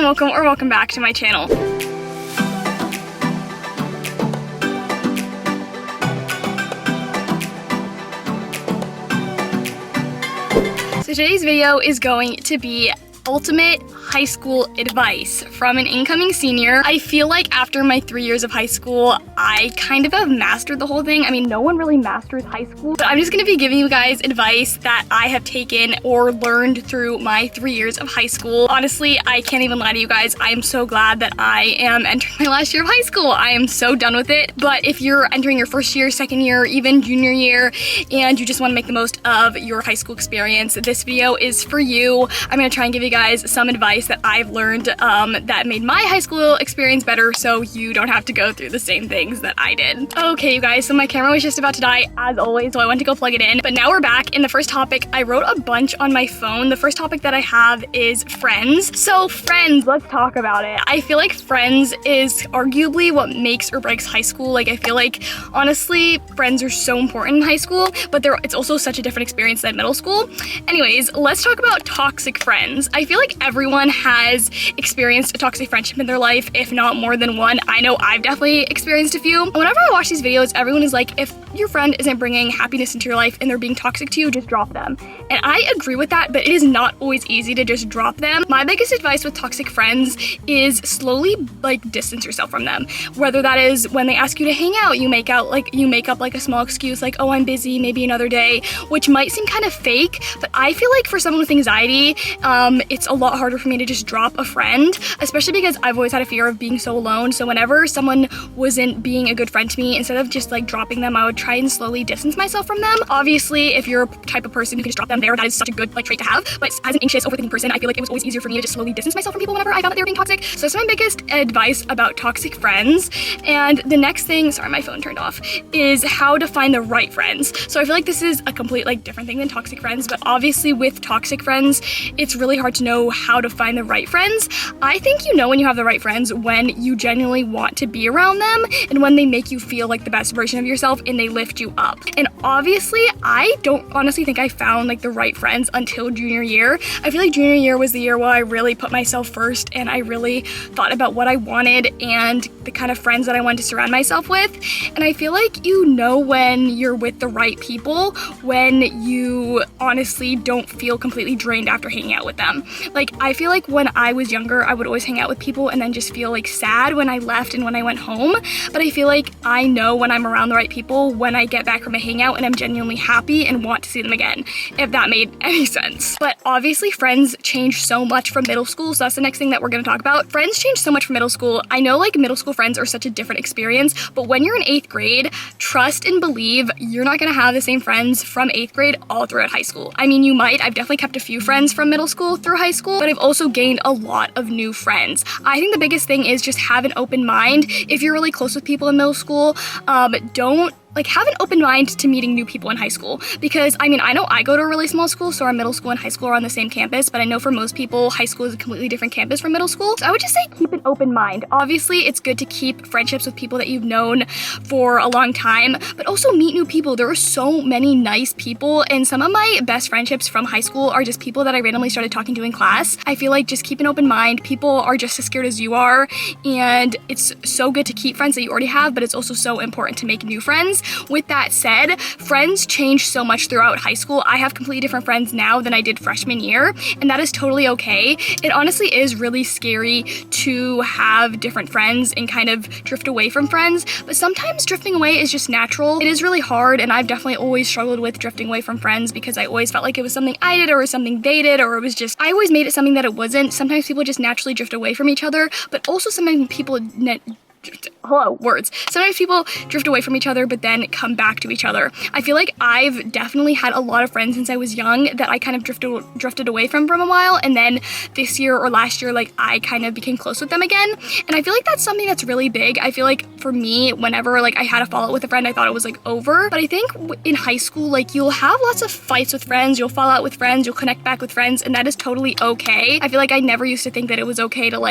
and welcome back to my channel. So today's video is going to be ultimate high school advice from an incoming senior. I feel like after my 3 years of high school, I kind of have mastered the whole thing. I mean, no one really masters high school, but I'm just gonna be giving you guys advice that I have taken or learned through my 3 years of high school. Honestly, I can't even lie to you guys. I am so glad that I am entering my last year of high school. I am so done with it. But if you're entering your first year, second year, even junior year, and you just wanna make the most of your high school experience, this video is for you. I'm gonna try and give you guys some advice that I've learned that made my high school experience better so you don't have to go through the same things that I did. Okay, you guys, so my camera was just about to die as always, so I went to go plug it in. But now we're back. In the first topic, I wrote a bunch on my phone. The first topic that I have is friends. So friends, let's talk about it. I feel like friends is arguably what makes or breaks high school. Like, I feel like, honestly, friends are so important in high school, but it's also such a different experience than middle school. Anyways, let's talk about toxic friends. I feel like everyone has experienced a toxic friendship in their life, if not more than one. I know I've definitely experienced a few. Whenever I watch these videos, everyone is like, if your friend isn't bringing happiness into your life and they're being toxic to you, just drop them. And I agree with that, but it is not always easy to just drop them. My biggest advice with toxic friends is slowly distance yourself from them. Whether that is when they ask you to hang out, you make up like a small excuse like, oh, I'm busy, maybe another day, which might seem kind of fake, but I feel like for someone with anxiety, it's a lot harder for me to just drop a friend, especially because I've always had a fear of being so alone. So whenever someone wasn't being a good friend to me, instead of just like dropping them, I would try and slowly distance myself from them. Obviously, if you're a type of person who can just drop them there, that is such a good trait to have. But as an anxious, overthinking person, I feel like it was always easier for me to just slowly distance myself from people whenever I found that they were being toxic. So that's my biggest advice about toxic friends. And the next thing, sorry, my phone turned off, is how to find the right friends. So I feel like this is a complete different thing than toxic friends, but obviously with toxic friends, it's really hard to know how to find the right friends. I think you know when you have the right friends when you genuinely want to be around them and when they make you feel like the best version of yourself and they lift you up. And obviously, I don't honestly think I found the right friends until junior year. I feel like junior year was the year where I really put myself first and I really thought about what I wanted and the kind of friends that I wanted to surround myself with. And I feel like you know when you're with the right people when you honestly don't feel completely drained after hanging out with them. I feel like when I was younger, I would always hang out with people and then just feel sad when I left and when I went home. But I feel like I know when I'm around the right people when I get back from a hangout and I'm genuinely happy and want to see them again, if that made any sense. But obviously friends change so much from middle school, so that's the next thing that we're gonna talk about. Friends change so much from middle school. I know middle school friends are such a different experience, but when you're in 8th grade, trust and believe you're not gonna have the same friends from 8th grade all throughout high school. I mean, you might. I've definitely kept a few friends from middle school through high school, but I've also gained a lot of new friends. I think the biggest thing is just have an open mind. If you're really close with people in middle school, don't have an open mind to meeting new people in high school. Because, I mean, I know I go to a really small school, so our middle school and high school are on the same campus, but I know for most people, high school is a completely different campus from middle school. So I would just say keep an open mind. Obviously, it's good to keep friendships with people that you've known for a long time, but also meet new people. There are so many nice people, and some of my best friendships from high school are just people that I randomly started talking to in class. I feel like just keep an open mind. People are just as scared as you are, and it's so good to keep friends that you already have, but it's also so important to make new friends. With that said, friends change so much throughout high school. I have completely different friends now than I did freshman year, and that is totally okay. It honestly is really scary to have different friends and kind of drift away from friends, but sometimes drifting away is just natural. It is really hard, and I've definitely always struggled with drifting away from friends because I always felt like it was something I did or it was something they did, or it was just, I always made it something that it wasn't. Sometimes people just naturally drift away from each other, but also sometimes people sometimes people drift away from each other but then come back to each other. I feel like I've definitely had a lot of friends since I was young that I kind of drifted away from a while, and then this year or last year I kind of became close with them again, and I feel like that's something that's really big. I feel like for me, whenever I had a fallout with a friend, I thought it was over, but I think in high school you'll have lots of fights with friends, you'll fall out with friends, you'll connect back with friends, and that is totally okay. I feel like I never used to think that it was okay to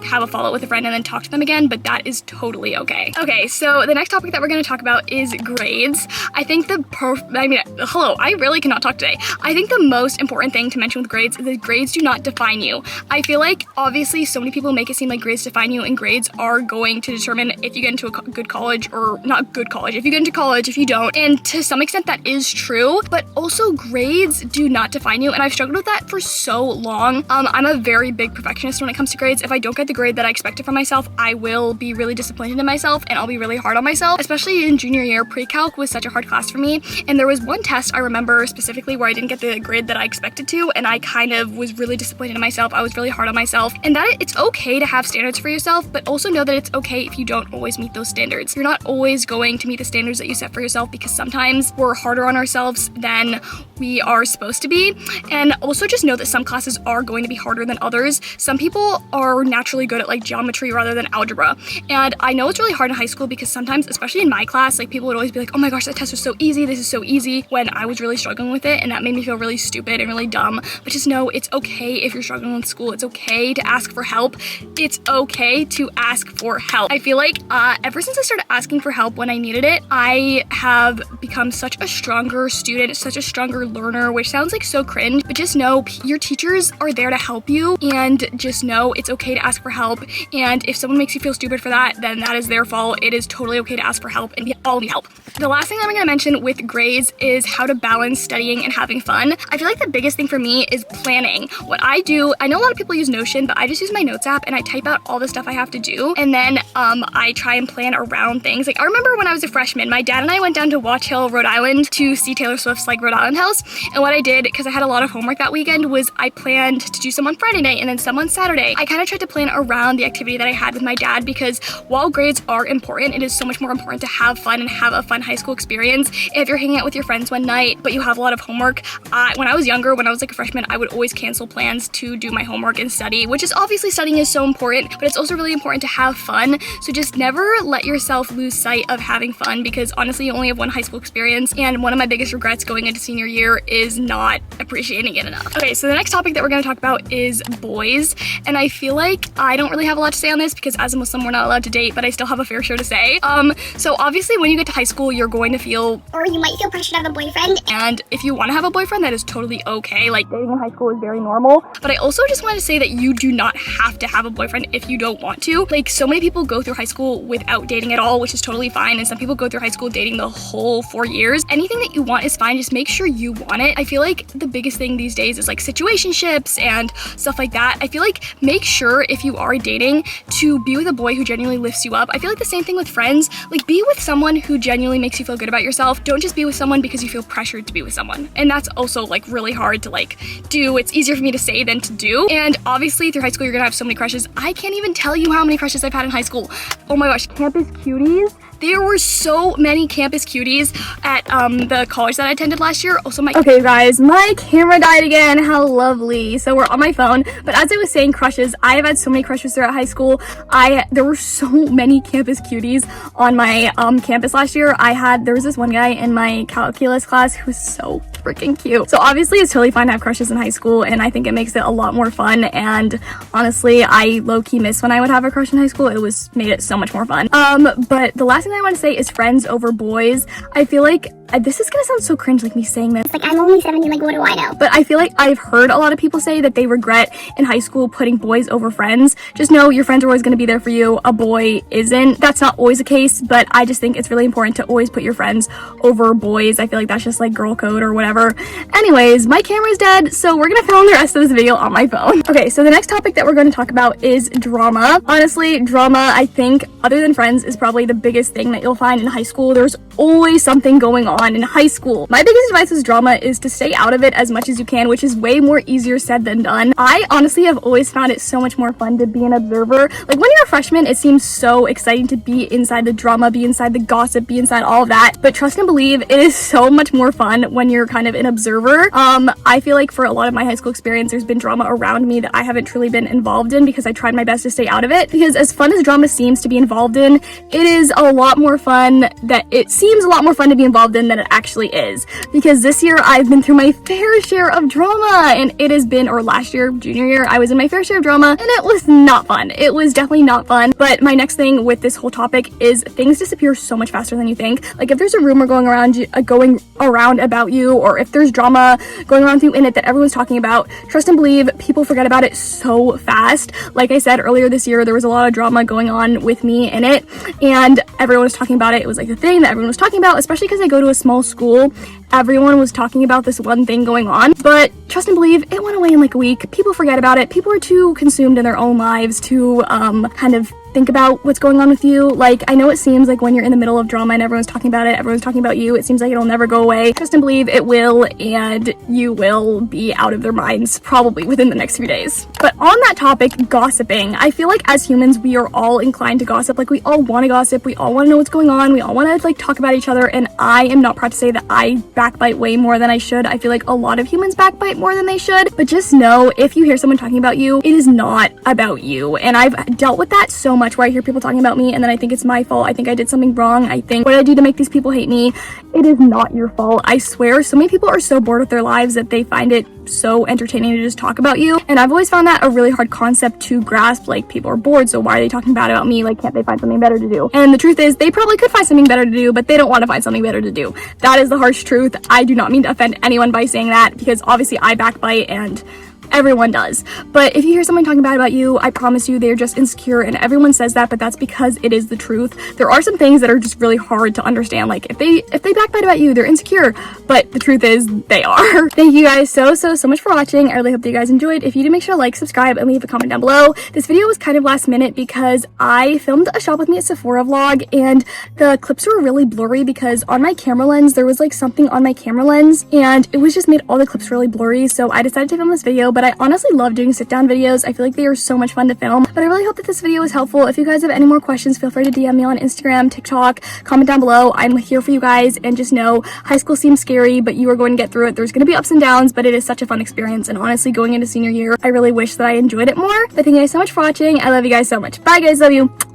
have a fallout with a friend and then talk to them again. can, but that is totally okay. Okay, so the next topic that we're going to talk about is grades. I think I really cannot talk today. I think the most important thing to mention with grades is that grades do not define you. I feel like obviously so many people make it seem like grades define you, and grades are going to determine if you get into a good college or not good college, if you get into college, if you don't. And to some extent that is true, but also grades do not define you, and I've struggled with that for so long. I'm a very big perfectionist when it comes to grades. If I don't get the grade that I expected from myself, I will be really disappointed in myself, and I'll be really hard on myself. Especially in junior year, pre-calc was such a hard class for me, and there was one test I remember specifically where I didn't get the grade that I expected to, and I kind of was really disappointed in myself. I was really hard on myself, and that it's okay to have standards for yourself, but also know that it's okay if you don't always meet those standards. You're not always going to meet the standards that you set for yourself, because sometimes we're harder on ourselves than we are supposed to be. And also just know that some classes are going to be harder than others. Some people are naturally good at like geometry rather than algebra, and I know it's really hard in high school because sometimes, especially in my class, like people would always be like, oh my gosh, that test was so easy, this is so easy, when I was really struggling with it, and that made me feel really stupid and really dumb. But just know it's okay if you're struggling with school. It's okay to ask for help. It's okay to ask for help. I feel like ever since I started asking for help when I needed it, I have become such a stronger student, such a stronger learner, which sounds like so cringe, but just know your teachers are there to help you, and just know it's okay to ask for help. And if someone makes you feel stupid for that, then that is their fault. It is totally okay to ask for help, and we all need help. The last thing that I'm going to mention with grades is how to balance studying and having fun. I feel like the biggest thing for me is planning. What I do, I know a lot of people use Notion, but I just use my notes app and I type out all the stuff I have to do, and then I try and plan around things. Like I remember when I was a freshman, my dad and I went down to Watch Hill, Rhode Island to see Taylor Swift's like Rhode Island house, and what I did, because I had a lot of homework that weekend, was I planned to do some on Friday night and then some on Saturday. I kind of tried to plan around the activity that I had with my dad, because while grades are important, it is so much more important to have fun and have a fun high school experience. If you're hanging out with your friends one night but you have a lot of homework, when I was younger, when I was like a freshman, I would always cancel plans to do my homework and study, which is obviously studying is so important, but it's also really important to have fun. So just never let yourself lose sight of having fun, because honestly you only have one high school experience, and one of my biggest regrets going into senior year is not appreciating it enough. Okay, so the next topic that we're going to talk about is boys, and I feel like I don't really have a lot to say on this because as a Muslim we're not allowed to date, but I still have a fair share to say. So obviously when you get to high school you're going to feel, or you might feel pressure to have a boyfriend, and if you want to have a boyfriend, that is totally okay. Like dating in high school is very normal, but I also just want to say that you do not have to have a boyfriend if you don't want to. Like so many people go through high school without dating at all, which is totally fine, and some people go through high school dating the whole 4 years. Anything that you want is fine, just make sure you want it. I feel like the biggest thing these days is like situationships and stuff like that. I feel like make sure if you are dating to be with a boy who genuinely lifts you up. I feel like the same thing with friends, like be with someone who genuinely makes you feel good about yourself. Don't just be with someone because you feel pressured to be with someone, and that's also like really hard to like do. It's easier for me to say than to do, and obviously through high school you're gonna have so many crushes. I can't even tell you how many crushes I've had in high school. Oh my gosh, campus cuties. There were so many campus cuties at the college that I attended last year. Also okay guys, my camera died again. How lovely. So we're on my phone, but as I was saying, crushes, I have had so many crushes throughout high school. There were so many campus cuties on my campus last year. There was this one guy in my calculus class who was so freaking cute. So obviously it's totally fine to have crushes in high school, and I think it makes it a lot more fun, and honestly I low-key miss when I would have a crush in high school. It made it so much more fun. But the last thing I want to say is friends over boys. I feel like this is gonna sound so cringe, like me saying this. Like I'm only 17, like what do I know? But I feel like I've heard a lot of people say that they regret in high school putting boys over friends. Just know your friends are always gonna be there for you. A boy isn't. That's not always the case, but I just think it's really important to always put your friends over boys. I feel like that's just like girl code or whatever. Anyways, my camera's dead, so we're gonna film the rest of this video on my phone. Okay, so the next topic that we're gonna talk about is drama. Honestly, drama, I think, other than friends, is probably the biggest thing that you'll find in high school. There's always something going on in high school. My biggest advice with drama is to stay out of it as much as you can, which is way more easier said than done. I honestly have always found it so much more fun to be an observer. Like when you're a freshman, it seems so exciting to be inside the drama, be inside the gossip, be inside all of that. But trust and believe, it is so much more fun when you're kind of an observer. I feel like for a lot of my high school experience, there's been drama around me that I haven't truly been involved in because I tried my best to stay out of it. Because as fun as drama seems to be involved in, it is a lot more fun that it seems seems a lot more fun to be involved in than it actually is, because this year I've been through my fair share of drama, and it has been, or last year, junior year, I was in my fair share of drama, and it was not fun. It was definitely not fun. But my next thing with this whole topic is things disappear so much faster than you think. Like if there's a rumor going around about you, or if there's drama going around through in it that everyone's talking about, trust and believe people forget about it so fast. Like I said earlier this year, there was a lot of drama going on with me in it, and everyone was talking about it. It was like the thing that everyone was talking about, especially because I go to a small school. Everyone was talking about this one thing going on, but trust and believe it went away in like a week. People forget about it. People are too consumed in their own lives to kind of think about what's going on with you. Like, I know it seems like when you're in the middle of drama and everyone's talking about it, everyone's talking about you, it seems like it'll never go away. Trust and believe it will, and you will be out of their minds probably within the next few days. But on that topic, gossiping, I feel like as humans, we are all inclined to gossip. Like, we all want to gossip. We all want to know what's going on. We all want to like talk about each other. And I am not proud to say that I backbite way more than I should. I feel like a lot of humans backbite more than they should. But just know, if you hear someone talking about you, it is not about you. And I've dealt with that so much, where I hear people talking about me and then I think it's my fault. I think I did something wrong. I think, what did I do to make these people hate me? It is not your fault. I swear, so many people are so bored with their lives that they find it so entertaining to just talk about you. And I've always found that a really hard concept to grasp. Like, people are bored, so why are they talking bad about me? Like, can't they find something better to do? And the truth is, they probably could find something better to do, but they don't want to find something better to do. That is the harsh truth. I do not mean to offend anyone by saying that, because obviously I backbite and everyone does. But if you hear someone talking bad about you, I promise you they're just insecure, and everyone says that, but that's because it is the truth. There are some things that are just really hard to understand. Like, if they backbite about you, they're insecure, but the truth is they are. Thank you guys so much for watching. I really hope that you guys enjoyed. If you did, make sure to like, subscribe, and leave a comment down below. This video was kind of last minute because I filmed a shop with me at Sephora vlog, and the clips were really blurry because on my camera lens there was like something on my camera lens, and it was just made all the clips really blurry. So I decided to film this video, but I honestly love doing sit down videos. I feel like they are so much fun to film. But I really hope that this video was helpful. If you guys have any more questions, feel free to DM me on Instagram, TikTok, comment down below. I'm here for you guys, and just know high school seems scary, but you are going to get through it. There's going to be ups and downs, but it is such a fun experience. And honestly, going into senior year, I really wish that I enjoyed it more. But thank you guys so much for watching. I love you guys so much. Bye guys, love you.